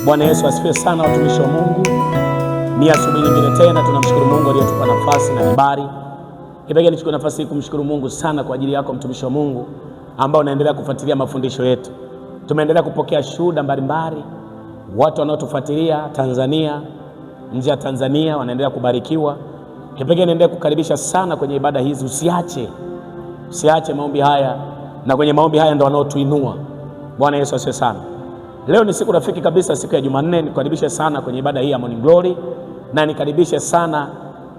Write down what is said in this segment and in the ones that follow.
Bwana Yesu asifiwe sana, watumishi wa Mungu. Ni asubuhi nyingine tena, tunamshukuru Mungu aliyetupa nafasi na kibali. Kipekee nichukue nafasi hii kumshukuru Mungu sana kwa ajili yako mtumishi wa Mungu ambao unaendelea kufuatilia mafundisho yetu. Tumeendelea kupokea shuhuda mbalimbali, watu wanaotufuatilia Tanzania, nje ya Tanzania wanaendelea kubarikiwa. Kipekee niendelee kukaribisha sana kwenye ibada hizi, usiache maombi haya, na kwenye maombi haya ndio wanaotuinua. Bwana Yesu asifiwe sana. Leo ni siku rafiki kabisa, siku ya Jumanne. Nikaribishe sana kwenye ibada hii ya Morning Glory, na nikaribishe sana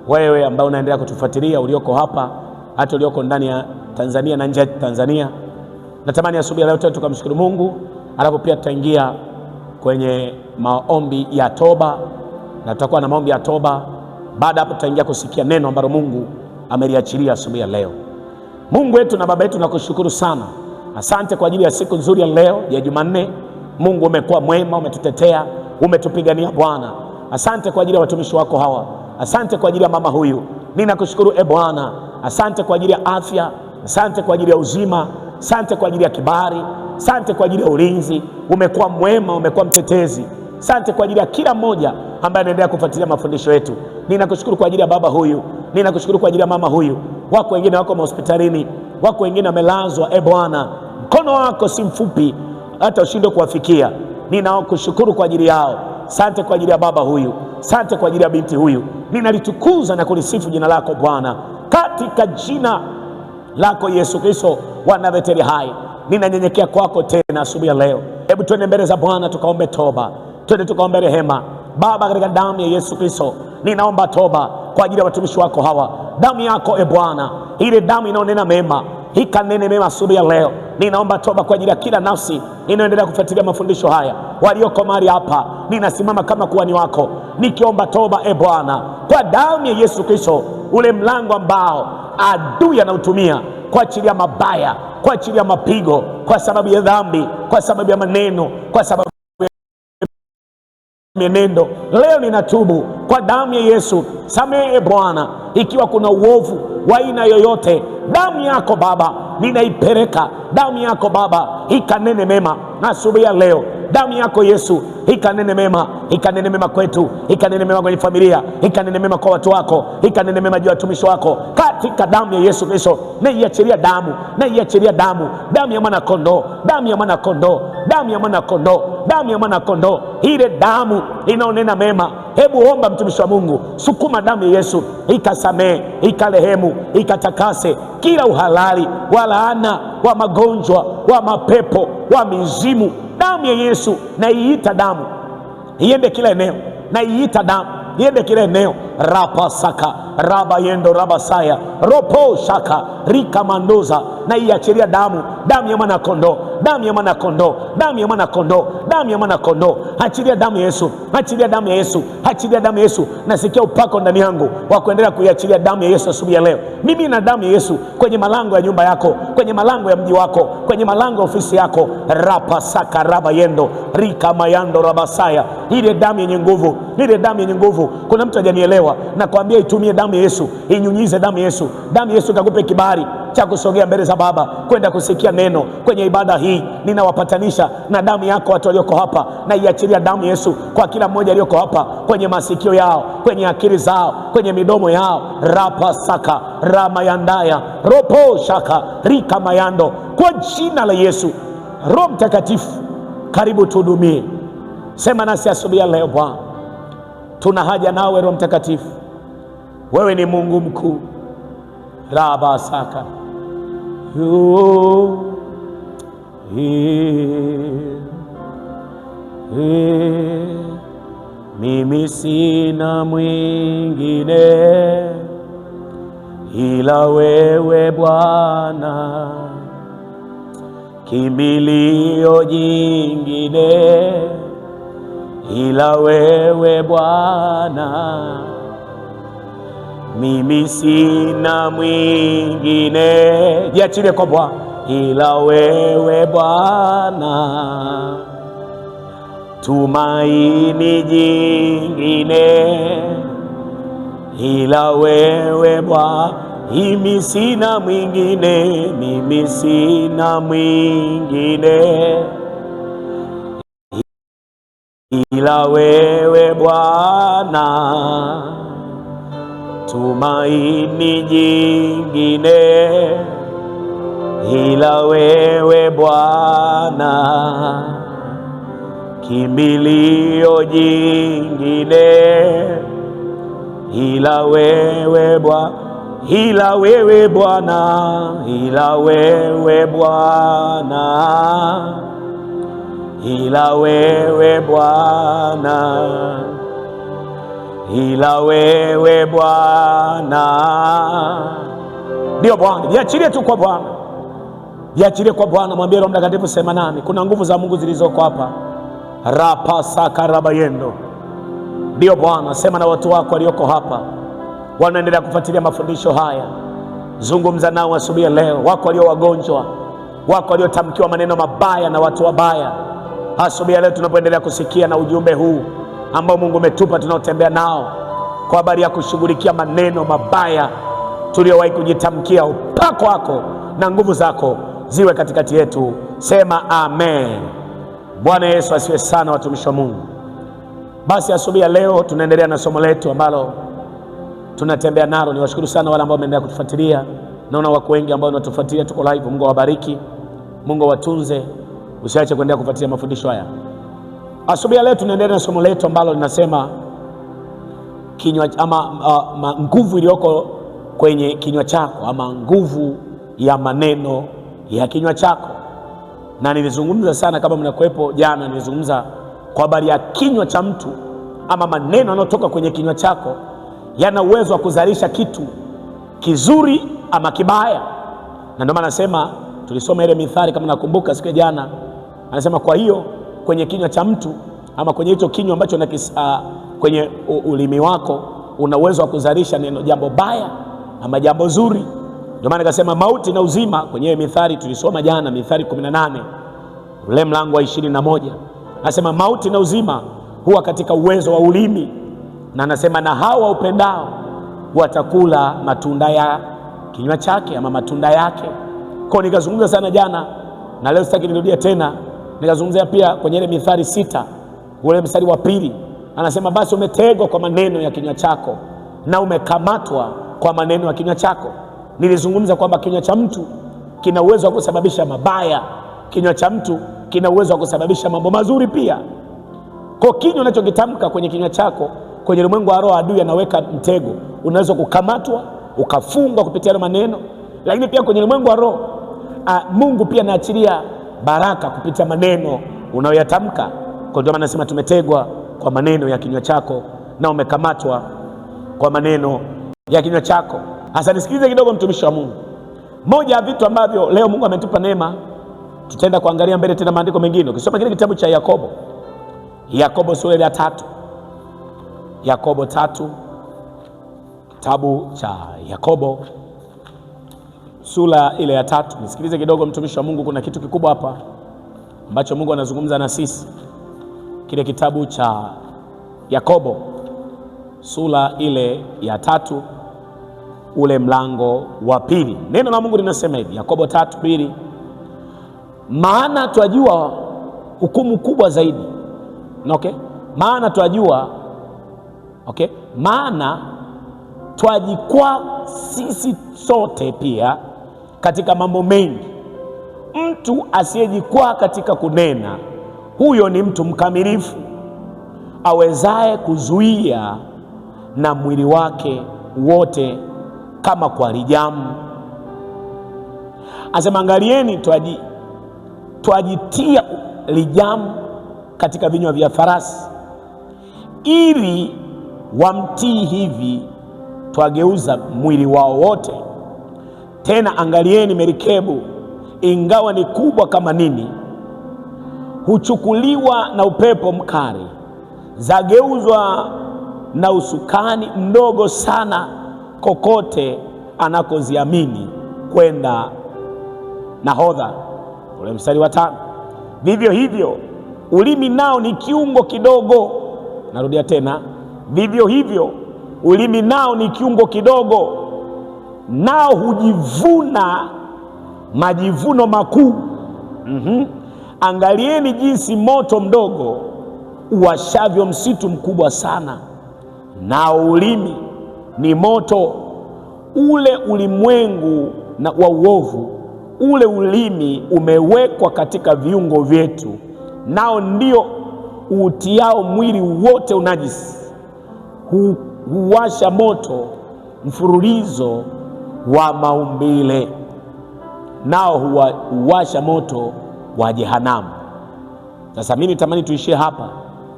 wewe ambao unaendelea kutufuatilia, ulioko hapa hata ulioko ndani ya Tanzania na nje ya Tanzania. Natamani asubuhi leo tukamshukuru Mungu, alafu pia tutaingia kwenye maombi ya toba, na tutakuwa na maombi ya toba. Baada hapo tutaingia kusikia neno ambalo Mungu ameliachilia asubuhi ya leo. Mungu wetu na Baba yetu, nakushukuru sana. Asante kwa ajili ya siku nzuri ya leo ya Jumanne. Mungu umekuwa mwema, umetutetea, umetupigania Bwana. Asante kwa ajili ya watumishi wako hawa. Asante kwa ajili ya mama huyu. Ninakushukuru Bwana. Asante kwa ajili ya afya. Asante kwa ajili ya uzima. Asante kwa ajili ya kibali. Asante kwa ajili ya ulinzi. Umekuwa mwema, umekuwa mtetezi. Asante kwa ajili ya kila mmoja ambaye anaendelea kufuatilia mafundisho yetu. Ninakushukuru kwa ajili ya baba huyu. Ninakushukuru kwa ajili ya mama huyu. Wako wengine wako hospitalini, wako wengine wamelazwa. Bwana, mkono wako si mfupi hata ushindwe kuwafikia. Ninakushukuru kwa ajili yao. Asante kwa ajili ya baba huyu. Asante kwa ajili ya binti huyu. Ninalitukuza na kulisifu jina lako Bwana, katika jina lako Yesu Kristo wa Nazareti hai. Ninanyenyekea kwako tena asubuhi ya leo. Hebu twende mbele za Bwana tukaombe toba, twende tukaombe rehema. Baba, katika damu ya Yesu Kristo ninaomba toba kwa ajili ya watumishi wako hawa. Damu yako Bwana, ile damu inaonena mema, ikanene mema asubuhi ya leo. Ninaomba toba kwa ajili ya kila nafsi inaendelea kufuatilia mafundisho haya, walioko mahali hapa. Ninasimama kama kuhani wako nikiomba toba Bwana, kwa damu ya Yesu Kristo, ule mlango ambao adui anautumia kwa ajili ya mabaya, kwa ajili ya mapigo, kwa sababu ya dhambi, kwa sababu ya maneno, kwa sababu mienendo. Leo ninatubu kwa damu ya Yesu. Samehe Bwana, ikiwa kuna uovu wa aina yoyote, damu yako Baba ninaipeleka. Damu yako Baba ikanene mema na asubuhi ya leo. Damu yako Yesu ikanene mema, ikanene mema kwetu, ikanene mema kwenye familia, ikanene mema kwa watu wako, ikanene mema juu ya watumishi wako, katika damu ya Yesu Kristo. Naiachilia damu, naiachilia damu, damu ya mwana kondoo, damu ya mwana kondoo, damu ya mwana kondoo, damu ya mwana kondoo, ile damu inaonena mema. Hebu omba mtumishi wa Mungu, sukuma damu ya Yesu ikasamee, ikarehemu, ikatakase kila uhalali wa laana, wa magonjwa, wa mapepo, wa mizimu. Damu ya Yesu na iita damu iende kila eneo, na iita damu iende kila eneo. Rapa saka raba yendo raba saya ropo shaka rika mandoza, na iachilia damu, damu ya mwana kondoo, damu ya mwana kondoo, damu ya mwana kondoo, damu ya mwana kondoo. Achilia damu ya Yesu, achilia damu ya Yesu, achilia damu ya Yesu. Nasikia upako ndani yangu wa kuendelea kuiachilia damu ya Yesu asubuhi ya leo. Mimi na damu ya Yesu kwenye malango ya nyumba yako, kwenye malango ya mji wako, kwenye malango ya ofisi yako. Rapa saka raba yendo rika mayando rabasaya, ile damu yenye nguvu, ile damu yenye nguvu. Kuna mtu hajanielewa, nakwambia itumie damu ya Yesu, inyunyize damu ya Yesu. Damu ya Yesu ikakupe kibali cha kusogea mbele za Baba, kwenda kusikia neno kwenye ibada hii. Ninawapatanisha na damu yako watu walioko hapa, na iachilia damu ya Yesu kwa kila mmoja aliyoko hapa, kwenye masikio yao, kwenye akili zao, kwenye midomo yao. Rapa saka ramayandaya ropo shaka rika mayando, kwa jina la Yesu. Roho Mtakatifu, karibu tuhudumie. Sema nasi asubuhi ya leo Bwana, tuna haja nawe Roho Mtakatifu. Wewe ni Mungu mkuu. Raba saka mimi sina mwingine ila wewe Bwana, kimbilio jingine ila wewe Bwana, mimi sina mwingine. Jiachilie kwa Bwana, ila wewe Bwana, tumaini jingine ila wewe Bwana, mimi sina mwingine, mimi sina mwingine ila wewe Bwana, tumaini jingine ila wewe Bwana, kimbilio jingine ila wewe Bwana, ila wewe Bwana, ila wewe Bwana, ila wewe Bwana, ila wewe Bwana. Ndio Bwana, jiachilie tu kwa Bwana, jiachilie kwa Bwana. Mwambie Roho Mtakatifu, sema nami. Kuna nguvu za Mungu zilizoko hapa. Rapa saka rabayendo. Ndio Bwana, sema na watu wako walioko hapa wanaendelea kufuatilia mafundisho haya. Zungumza nao asubuhi leo. Wako walio wagonjwa, wako waliotamkiwa maneno mabaya na watu wabaya. Asubuhi leo tunapoendelea kusikia na ujumbe huu ambao Mungu umetupa, tunaotembea nao kwa habari ya kushughulikia maneno mabaya tuliowahi kujitamkia, upako wako na nguvu zako ziwe katikati yetu. Sema amen. Bwana Yesu asiwe sana, watumishi wa Mungu. Basi asubuhi ya leo tunaendelea na somo letu ambalo tunatembea nalo. Niwashukuru sana wale ambao wameendelea kutufuatilia. Naona wako wengi ambao wanatufuatilia, tuko live. Mungu awabariki, Mungu watunze. Usiache kuendelea kufuatilia mafundisho haya. Asubuhi ya leo tunaendelea na somo letu ambalo linasema kinywa ama nguvu iliyoko kwenye kinywa chako, ama nguvu ya maneno ya kinywa chako. Na nilizungumza sana, kama mnakuepo jana, nilizungumza kwa habari ya kinywa cha mtu, ama maneno yanayotoka kwenye kinywa chako yana uwezo wa kuzalisha kitu kizuri ama kibaya. Na ndio maana nasema, tulisoma ile mithali kama nakumbuka siku ya jana, anasema kwa hiyo kwenye kinywa cha mtu, ama kwenye hicho kinywa ambacho kwenye ulimi wako una uwezo wa kuzalisha neno, jambo baya ama jambo zuri. Ndio maana nikasema mauti na uzima, kwenye ile mithali tulisoma jana, Mithali 18 ule mlango wa 21, anasema mauti na uzima huwa katika uwezo wa ulimi, na anasema na hawa upendao watakula matunda ya kinywa chake, ama matunda yake. Kwa nikazungumza sana jana, na leo sitaki nirudie tena. Nikazungumzia pia kwenye ile Mithali 6 ule mstari wa 2, anasema basi umetegwa kwa maneno ya kinywa chako na umekamatwa kwa maneno ya kinywa chako. Nilizungumza kwamba kinywa cha mtu kina uwezo wa kusababisha mabaya, kinywa cha mtu kina uwezo wa kusababisha mambo mazuri pia. Kwa kinywa unachokitamka kwenye kinywa chako, kwenye ulimwengu wa roho adui anaweka mtego, unaweza kukamatwa ukafungwa kupitia maneno. Lakini pia kwenye ulimwengu wa roho Mungu pia anaachilia baraka kupitia maneno unayoyatamka. Kwa ndio maana nasema tumetegwa kwa maneno ya kinywa chako na umekamatwa kwa maneno ya kinywa chako. Sasa nisikilize kidogo, mtumishi wa Mungu. Moja ya vitu ambavyo leo Mungu ametupa neema, tutaenda kuangalia mbele tena maandiko mengine. Ukisoma kile kitabu cha Yakobo sura ya 3, Yakobo 3, kitabu cha Yakobo sura ile ya 3. Nisikilize kidogo, mtumishi wa Mungu, kuna kitu kikubwa hapa ambacho Mungu anazungumza na sisi. Kile kitabu cha Yakobo sura ile ya 3 ule mlango wa 2, neno la Mungu linasema hivi, Yakobo 3:2, maana twajua hukumu kubwa zaidi. Maana twajua, maana twajikwaa sisi sote pia katika mambo mengi. Mtu asiyejikwaa katika kunena, huyo ni mtu mkamilifu, awezaye kuzuia na mwili wake wote kama kwa lijamu. Asema angalieni, twajitia lijamu katika vinywa vya farasi, ili wamtii hivi twageuza mwili wao wote. Tena angalieni merikebu, ingawa ni kubwa kama nini, huchukuliwa na upepo mkali, zageuzwa na usukani mdogo sana, kokote anakoziamini kwenda nahodha. Ule mstari wa 5, vivyo hivyo ulimi nao ni kiungo kidogo. Narudia tena, vivyo hivyo ulimi nao ni kiungo kidogo, nao hujivuna majivuno makuu. Angalieni jinsi moto mdogo uwashavyo msitu mkubwa sana, nao ulimi ni moto. Ule ulimwengu na wa uovu, ule ulimi umewekwa katika viungo vyetu, nao ndio utiao mwili wote unajisi. Huwasha moto mfululizo wa maumbile, nao huwasha moto wa jehanamu. Sasa mimi natamani tuishie hapa,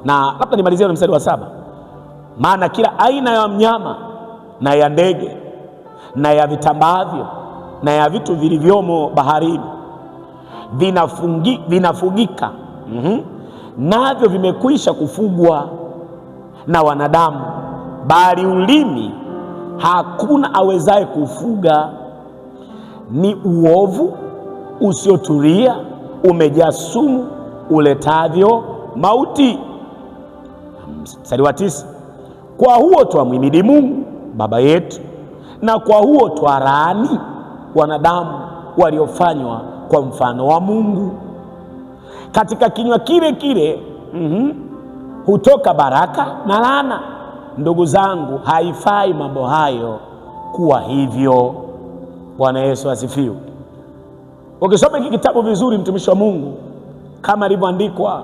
na labda nimalizie na mstari wa 7. Maana kila aina ya mnyama na ya ndege na ya vitambaavyo na ya vitu vilivyomo baharini vinafugika, navyo vimekwisha kufugwa na wanadamu, bali ulimi hakuna awezaye kufuga. Ni uovu usiotulia, umejaa sumu, uletavyo mauti. Mstari wa 9. Kwa huo twamhimidi Mungu Baba yetu, na kwa huo twalaani wanadamu waliofanywa kwa mfano wa Mungu. Katika kinywa kile kile hutoka baraka na laana. Ndugu zangu, haifai mambo hayo kuwa hivyo. Bwana Yesu asifiwe. Ukisoma hiki kitabu vizuri, mtumishi wa Mungu, kama ilivyoandikwa,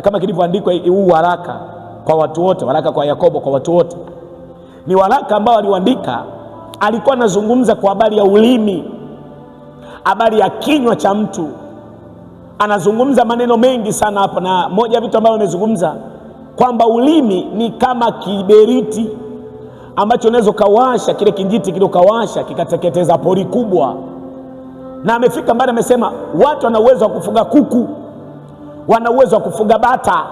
kama kilivyoandikwa huu waraka kwa watu wote, waraka kwa Yakobo kwa watu wote, ni waraka ambao aliandika, alikuwa anazungumza kwa habari ya ulimi, habari ya kinywa cha mtu. Anazungumza maneno mengi sana hapa, na moja ya vitu ambavyo amezungumza kwamba ulimi ni kama kiberiti ambacho unaweza kawasha, kile kijiti kile kawasha kikateketeza pori kubwa. Na amefika mbali, amesema watu wana uwezo wa kufuga kuku, wana uwezo wa kufuga bata,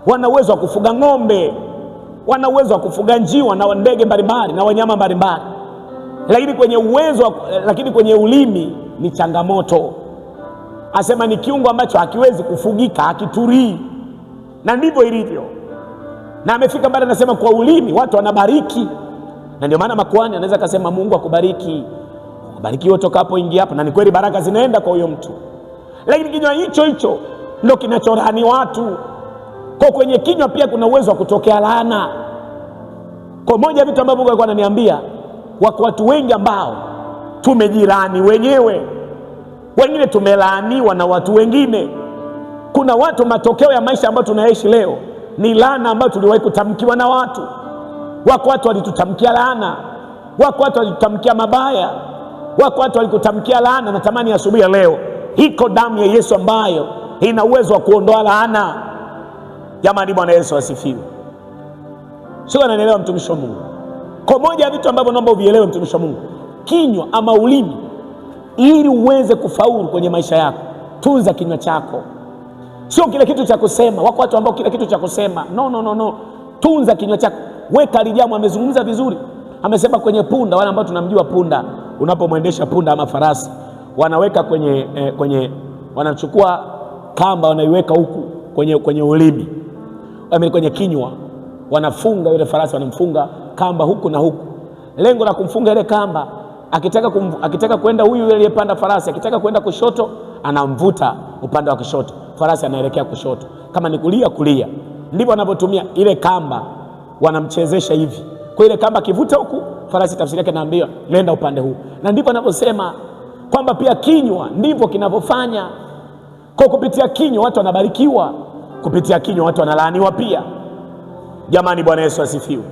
wana uwezo wa kufuga ng'ombe, wana uwezo wa kufuga njiwa na ndege mbalimbali na wanyama mbalimbali, lakini kwenye ulimi ni changamoto. Asema ni kiungo ambacho hakiwezi kufugika, hakiturii, na ndivyo ilivyo. Na amefika mbali, anasema kwa ulimi watu wanabariki, na ndio maana makuhani anaweza kusema Mungu akubariki, barikiwa tokapo ingia hapo, na ni kweli baraka zinaenda kwa huyo mtu. Lakini kinywa hicho hicho ndio kinacholaani watu. Kwa kwenye kinywa pia kuna uwezo wa kutokea laana. Kwa moja ya vitu ambavyo Mungu alikuwa ananiambia, wako watu wengi ambao tumejilaani wenyewe, wengine tumelaaniwa na watu wengine. Kuna watu, matokeo ya maisha ambayo tunaishi leo ni laana ambayo tuliwahi kutamkiwa na watu. Wako watu walitutamkia laana, wako watu walitutamkia mabaya, wako watu walikutamkia laana. Natamani asubuhi ya leo, iko damu ya Yesu ambayo ina uwezo wa kuondoa laana. Jamani, Bwana Yesu asifiwe. Sio, ananielewa mtumishi wa Mungu? Kwa moja ya vitu ambavyo naomba uvielewe mtumishi wa Mungu, kinywa ama ulimi, ili uweze kufaulu kwenye maisha yako, tunza kinywa chako. Sio kile kitu cha kusema. Wako watu ambao kile kitu cha kusema, no. Tunza kinywa chako. Weka lijamu. Amezungumza vizuri, amesema kwenye punda, wale ambao tunamjua punda, unapomwendesha punda ama farasi, wanaweka kwenye wanachukua kamba, wanaiweka huku kwenye ulimi, kwenye kinywa, wanafunga yule farasi, wanamfunga kamba huku na huku. Lengo la kumfunga ile kamba, akitaka kwenda huyu aliyepanda farasi, akitaka kwenda kushoto, anamvuta upande wa kushoto, farasi anaelekea kushoto. Kama ni kulia. Ndivyo wanavyotumia ile kamba, wanamchezesha hivi. Kwa ile kamba kivuta huku, farasi tafsiri yake naambiwa nenda upande huu. Na ndivyo anavyosema kwamba pia kinywa ndivyo kinavyofanya. Kwa kupitia kinywa watu wanabarikiwa, kupitia kinywa watu wanalaaniwa pia. Jamani, Bwana Yesu asifiwe.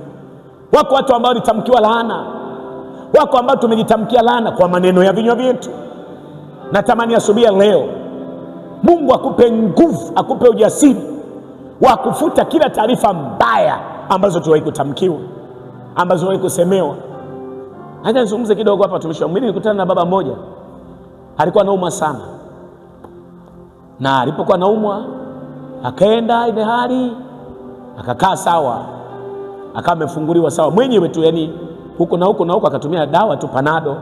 Wako watu ambao walitamkiwa laana, wako ambao tumejitamkia laana kwa maneno ya vinywa vyetu. Natamani asubuhi ya leo Mungu akupe nguvu, akupe ujasiri wa kufuta kila taarifa mbaya ambazo tuliwahi kutamkiwa, ambazo tuliwahi kusemewa. Acha nizungumze kidogo hapa tumishi. Mimi nilikutana na baba mmoja, alikuwa anaumwa sana, na alipokuwa anaumwa akaenda ile hali, akakaa sawa, akawa amefunguliwa sawa mwenyewe tu, yani huko na huko, akatumia dawa tu Panado,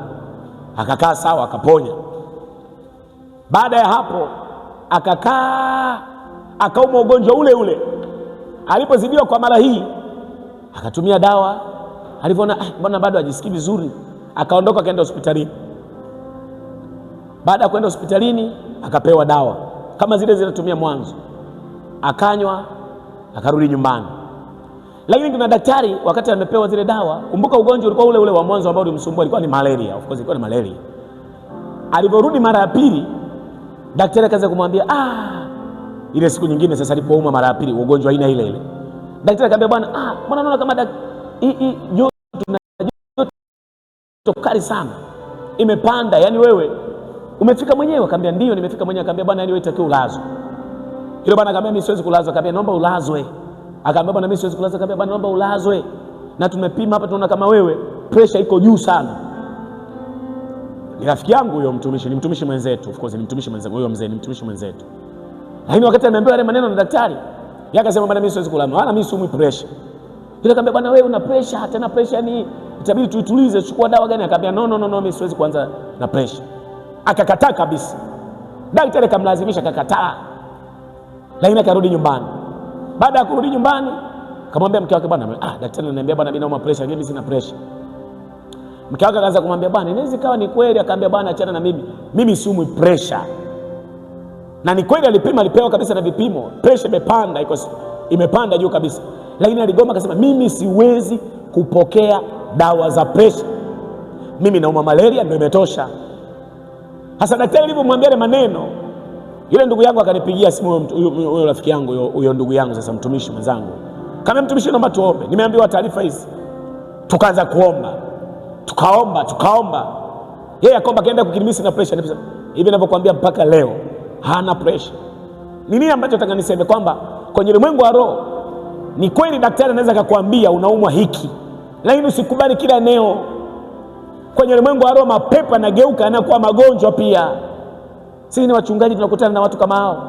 akakaa sawa, akaponya. Baada ya hapo akakaa, akaumwa ugonjwa ule. Alipozidiwa kwa mara hii, akatumia dawa. Alipoona mbona bado hajisikii vizuri, akaondoka akaenda hospitalini. Baada ya kwenda hospitalini, akapewa dawa kama zile zinatumia mwanzo. akanywa, akarudi nyumbani. Lakini kuna daktari wakati amepewa zile dawa, kumbuka ugonjwa ulikuwa ule ule wa mwanzo ambao ulimsumbua, ilikuwa ni malaria. Of course ilikuwa ni malaria. Aliporudi mara ya pili, daktari akaanza kumwambia ile siku nyingine sasa alipouma mara ya pili ugonjwa aina ile ile. Daktari akamwambia bwana, mbona naona kama joto kali sana imepanda, yani wewe umefika mwenyewe? Akamwambia ndio nimefika mwenyewe. Akamwambia bwana, yani wewe itakiwa ulazwe. Yule bwana akamwambia mimi siwezi kulazwa. Akamwambia naomba ulazwe. Akamwambia bwana, mimi siwezi kulazwa. Akamwambia bwana, naomba ulazwe, na tumepima hapa tunaona kama wewe pressure iko juu sana. Ni rafiki yangu huyo mtumishi, ni mtumishi mwenzetu, of course ni mtumishi mwenzetu huyo mzee, ni mtumishi mwenzetu. Lakini wakati ameambiwa yale maneno na daktari, yeye akasema bwana, mimi siwezi kulazwa, wala mimi siumwi pressure. Yule akamwambia bwana, wewe una pressure, tena pressure yani itabidi tuitulize, chukua dawa gani? Akamwambia no, mimi siwezi kuanza na pressure. Akakataa kabisa. Daktari akamlazimisha, akakataa. Lakini akarudi nyumbani. Baada ya kurudi nyumbani, akamwambia mke wake bwana, daktari ananiambia bwana, mimi nauma pressure, mimi sina pressure. Mke wake akaanza kumwambia bwana, inaweza kawa ni kweli. Akamwambia bwana, achana na mimi siumwi pressure. Na ni kweli alipima, alipewa kabisa na vipimo, pressure imepanda, imepanda juu kabisa. Lakini aligoma, akasema mimi siwezi kupokea dawa za pressure, mimi nauma malaria, ndio imetosha. Hasa daktari alipomwambia maneno, yule ndugu yangu akanipigia simu, huyo rafiki yangu, huyo ndugu yangu sasa mtumishi mwenzangu, kama mtumishi, naomba tuombe. Nimeambiwa taarifa hizi. Tukaanza kuomba, tukaomba. Yeye akaomba, kaenda kukilimisi na pressure. Hivi ninavyokuambia mpaka leo hana pressure. Ni nini ambacho nataka niseme? Kwamba kwenye ulimwengu wa roho ni kweli daktari anaweza kukuambia unaumwa hiki, lakini usikubali kila eneo. Kwenye ulimwengu wa roho mapepo yanageuka yanakuwa magonjwa pia. Sisi ni wachungaji, tunakutana na watu kama hao.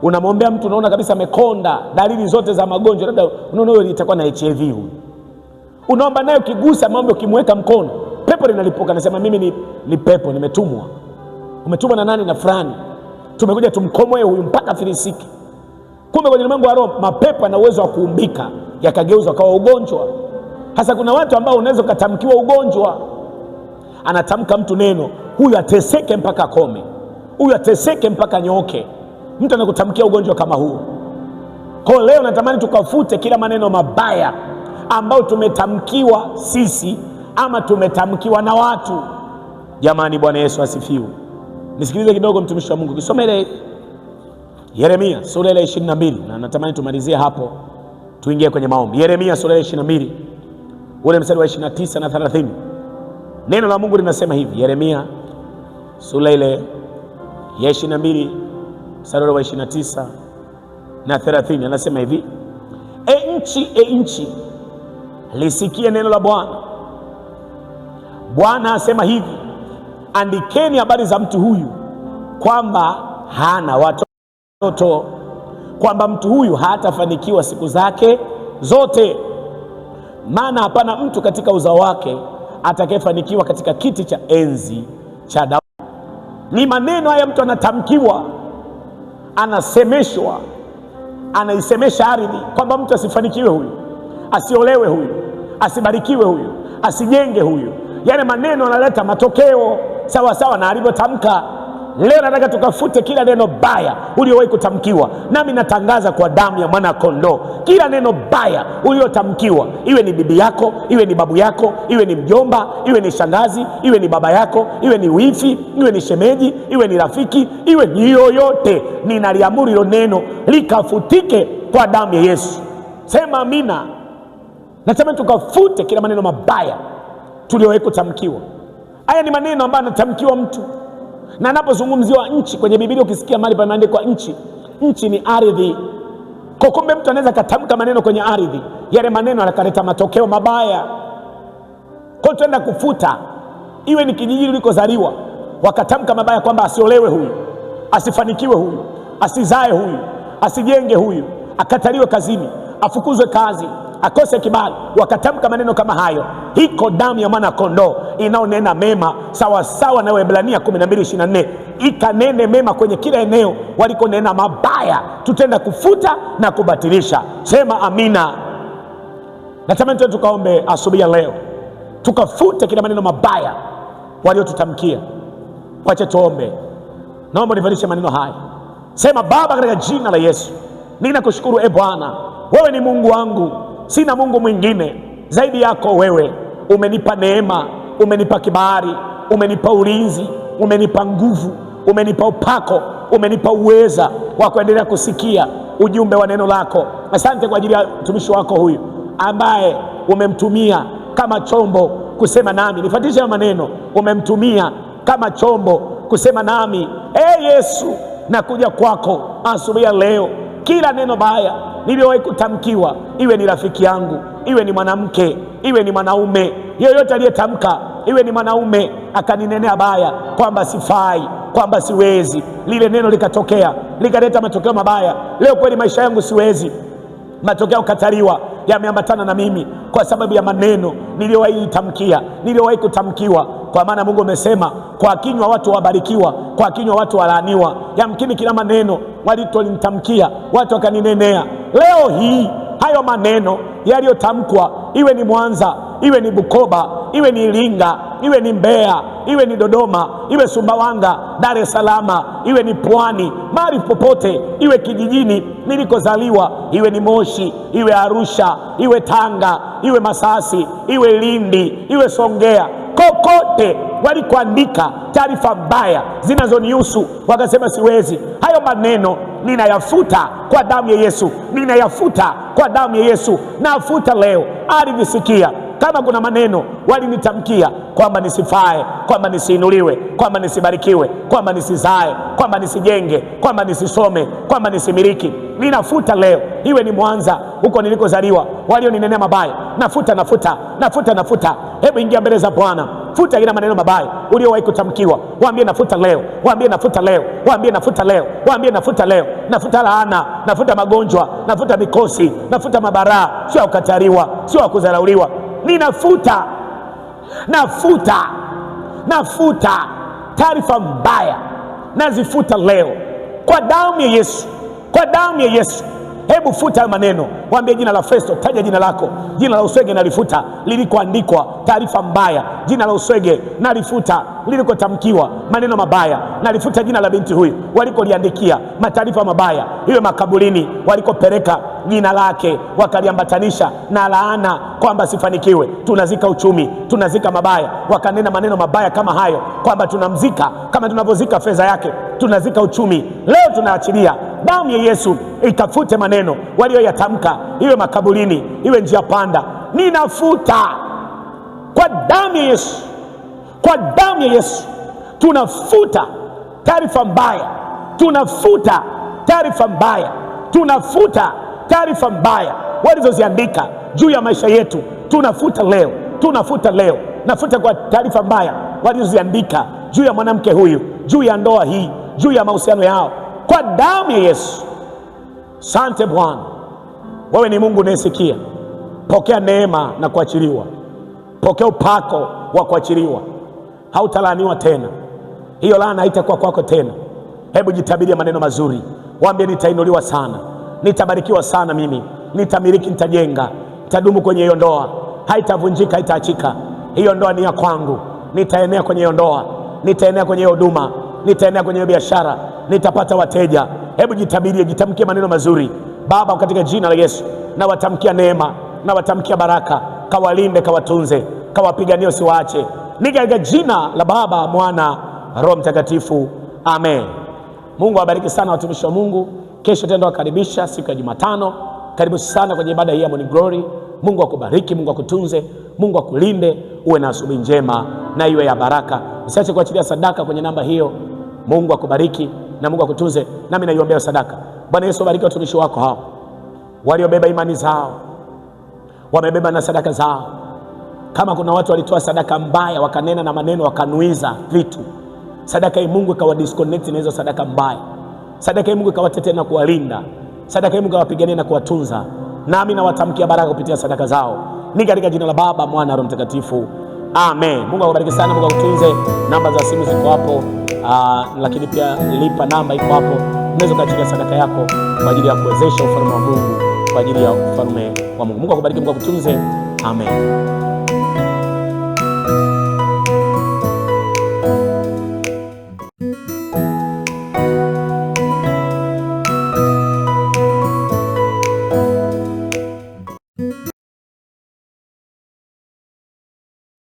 Unamwombea mtu, unaona kabisa amekonda, dalili zote za magonjwa, labda unaona huyo itakuwa na HIV huyu. Unaomba naye, ukigusa maombi, ukimweka mkono, pepo linalipuka. Anasema mimi ni pepo, nimetumwa. Umetumwa na nani? Na fulani. Tumekuja tumkomoe huyu mpaka filisiki. Kumbe kwenye ulimwengu wa roho mapepo yana uwezo wa kuumbika yakageuzwa kwa ugonjwa. Hasa kuna watu ambao unaweza kutamkiwa ugonjwa. Anatamka mtu neno, huyu ateseke mpaka akome, huyu ateseke mpaka nyoke. Mtu anakutamkia ugonjwa kama huu. Kwa leo natamani tukafute kila maneno mabaya ambao tumetamkiwa sisi ama tumetamkiwa na watu. Jamani, Bwana Yesu asifiwe. Nisikilize kidogo mtumishi wa Mungu. Kisome ile Yeremia sura ile 22, na natamani tumalizie hapo tuingie kwenye maombi. Yeremia sura ile 22 ule mstari wa 29 na 30. Neno la Mungu linasema hivi. Yeremia sura ile ya 22 mstari wa 29 na 30, anasema hivi: E nchi, lisikie neno la Bwana. Bwana asema hivi, andikeni habari za mtu huyu, kwamba hana watoto, kwamba mtu huyu hatafanikiwa siku zake zote, maana hapana mtu katika uzao wake atakayefanikiwa katika kiti cha enzi cha Daudi. Ni maneno haya mtu anatamkiwa, anasemeshwa, anaisemesha ardhi kwamba mtu asifanikiwe huyu, asiolewe huyu, asibarikiwe huyu, asijenge huyu. Yale maneno analeta matokeo sawa sawa na alivyotamka. Leo nataka tukafute kila neno baya uliowahi kutamkiwa. Nami natangaza kwa damu ya mwana kondoo, kila neno baya uliotamkiwa, iwe ni bibi yako, iwe ni babu yako, iwe ni mjomba, iwe ni shangazi, iwe ni baba yako, iwe ni wifi, iwe ni shemeji, iwe ni rafiki, iwe ni yoyote, ninaliamuru hilo neno likafutike kwa damu ya Yesu. Sema amina. Nasema tukafute kila maneno mabaya tuliowahi kutamkiwa. Haya ni maneno ambayo anatamkiwa mtu. Na anapozungumziwa nchi kwenye Biblia, ukisikia mahali pameandikwa nchi, nchi ni ardhi. Kwa kumbe mtu anaweza katamka maneno kwenye ardhi, yale maneno yakaleta matokeo mabaya. Kwa tuenda kufuta, iwe ni kijiji ulikozaliwa, wakatamka mabaya kwamba asiolewe huyu, asifanikiwe huyu, asizae huyu, asijenge huyu, akataliwe kazini, afukuzwe kazi, akose kibali, wakatamka maneno kama hayo. Hiko damu ya mwana kondoo inaonena mema sawa sawa na Waebrania 12:24, ikanene mema kwenye kila eneo walikonena mabaya. Tutenda kufuta na kubatilisha. Sema amina. Natamani tukaombe asubuhi ya leo, tukafute kila maneno mabaya waliotutamkia. Wacha tuombe. Naomba nivalishe maneno haya. Sema: Baba, katika jina la Yesu, Ninakushukuru Bwana, wewe ni Mungu wangu, sina Mungu mwingine zaidi yako wewe. Umenipa neema, umenipa kibali, umenipa ulinzi, umenipa nguvu, umenipa upako, umenipa uweza wa kuendelea kusikia ujumbe wa neno lako. Asante kwa ajili ya mtumishi wako huyu ambaye umemtumia kama chombo kusema nami. Nifuatishe maneno, umemtumia kama chombo kusema nami. Yesu, nakuja kwako asubuhi ya leo. Kila neno baya niliyowahi kutamkiwa, iwe ni rafiki yangu, iwe ni mwanamke, iwe ni mwanaume, yeyote aliyetamka, iwe ni mwanaume akaninenea baya kwamba sifai, kwamba siwezi, lile neno likatokea likaleta matokeo mabaya. Leo kweli maisha yangu siwezi, matokeo kataliwa yameambatana na mimi kwa sababu ya maneno niliyowahi kutamkiwa. Kwa maana Mungu amesema kwa kinywa watu wabarikiwa, kwa kinywa watu walaaniwa. Yamkini kila maneno walinitamkia watu wakaninenea. Leo hii hayo maneno yaliyotamkwa, iwe ni Mwanza, iwe ni Bukoba, iwe ni Iringa, iwe ni Mbeya, iwe ni Dodoma, iwe Sumbawanga, Dar es Salaam, iwe ni Pwani, mahali popote, iwe kijijini nilikozaliwa, iwe ni Moshi, iwe Arusha, iwe Tanga, iwe Masasi, iwe Lindi, iwe Songea, kokote walikuandika taarifa mbaya zinazonihusu wakasema siwezi, hayo maneno ninayafuta kwa damu ya Yesu, ninayafuta kwa damu ya Yesu. Nafuta leo. Ardhi sikia, kama kuna maneno walinitamkia kwamba nisifae, kwamba nisiinuliwe, kwamba nisibarikiwe, kwamba nisizae, kwamba nisijenge, kwamba nisisome, kwamba nisimiliki, ninafuta leo. Iwe ni Mwanza huko nilikozaliwa, walioninenea mabaya, nafuta. Hebu ingia mbele za Bwana, futa ila maneno mabaya uliowahi kutamkiwa. Waambie nafuta leo, waambie nafuta leo, waambie nafuta leo, waambie nafuta leo. Nafuta laana, nafuta magonjwa, nafuta mikosi, nafuta mabaraa, sio kukataliwa, sio kudharauliwa. Ninafuta, nafuta taarifa mbaya, nazifuta leo kwa damu ya Yesu, kwa damu ya Yesu. Hebu futa maneno, waambie jina la Festo, taja jina lako. Jina la Uswege nalifuta lilikoandikwa taarifa mbaya. Jina la Uswege nalifuta lilikotamkiwa maneno mabaya. Nalifuta jina la binti huyu walikoliandikia mataarifa mabaya, iwe makaburini walikopeleka jina lake wakaliambatanisha na laana kwamba sifanikiwe. Tunazika uchumi, tunazika mabaya, wakanena maneno mabaya kama hayo kwamba tunamzika kama tunavyozika fedha yake, tunazika uchumi. Leo tunaachilia damu ya Yesu ikafute maneno walioyatamka, iwe makaburini, iwe njia panda. Ninafuta kwa damu ya Yesu, kwa damu ya Yesu. Tunafuta taarifa mbaya, tunafuta taarifa mbaya, tunafuta taarifa mbaya walizoziandika juu ya maisha yetu. Tunafuta leo, tunafuta leo. Nafuta kwa taarifa mbaya walizoziandika juu ya mwanamke huyu, juu ya ndoa hii, juu ya mahusiano yao, kwa damu ya Yesu. Asante Bwana, wewe ni Mungu unayesikia. Pokea neema na kuachiliwa, pokea upako wa kuachiliwa. Hautalaaniwa tena, hiyo laana haitakuwa kwako tena. Hebu jitabiria maneno mazuri, waambie nitainuliwa sana, nitabarikiwa sana, mimi nitamiliki, nitajenga, nitadumu kwenye hiyo ndoa, haitavunjika, haitaachika. Hiyo ndoa ni ya kwangu, nitaenea kwenye hiyo ndoa, nitaenea kwenye hiyo huduma, nitaenea kwenye hiyo biashara, nitapata wateja. Hebu jitabirie, jitamkie maneno mazuri. Baba, katika jina la Yesu na watamkia neema, na watamkia baraka, kawalinde, kawatunze, kawapiganie, usiwaache. Ni katika jina la Baba, Mwana, Roho Mtakatifu, amen. Mungu awabariki sana watumishi wa Mungu. Kesho tena wakaribisha siku ya Jumatano. Karibu sana kwenye ibada hii ya Morning Glory. Mungu akubariki, Mungu akutunze, Mungu akulinde, uwe na asubuhi njema na iwe ya baraka. Usiache kuachilia sadaka kwenye namba hiyo. Mungu akubariki na Mungu akutunze. Nami naiombea sadaka. Bwana Yesu, bariki watumishi wako hao waliobeba imani zao, wamebeba na sadaka zao. Kama kuna watu walitoa sadaka mbaya, wakanena na maneno, wakanuiza vitu, sadaka hii Mungu ikawa disconnect na hizo sadaka mbaya. Sadaka hii Mungu ikawatetea na kuwalinda. Sadaka hii Mungu ikawapigania na kuwatunza. Nami nawatamkia baraka kupitia sadaka zao. Ni katika jina la Baba, Mwana, Roho Mtakatifu, amen. Mungu akubariki sana, Mungu akutunze. Namba za simu ziko hapo, lakini pia lipa namba iko hapo. Unaweza kuachilia sadaka yako kwa ajili ya kuwezesha ufalme wa Mungu, kwa ajili ya ufalme wa Mungu. Mungu akubariki, Mungu akutunze, amen.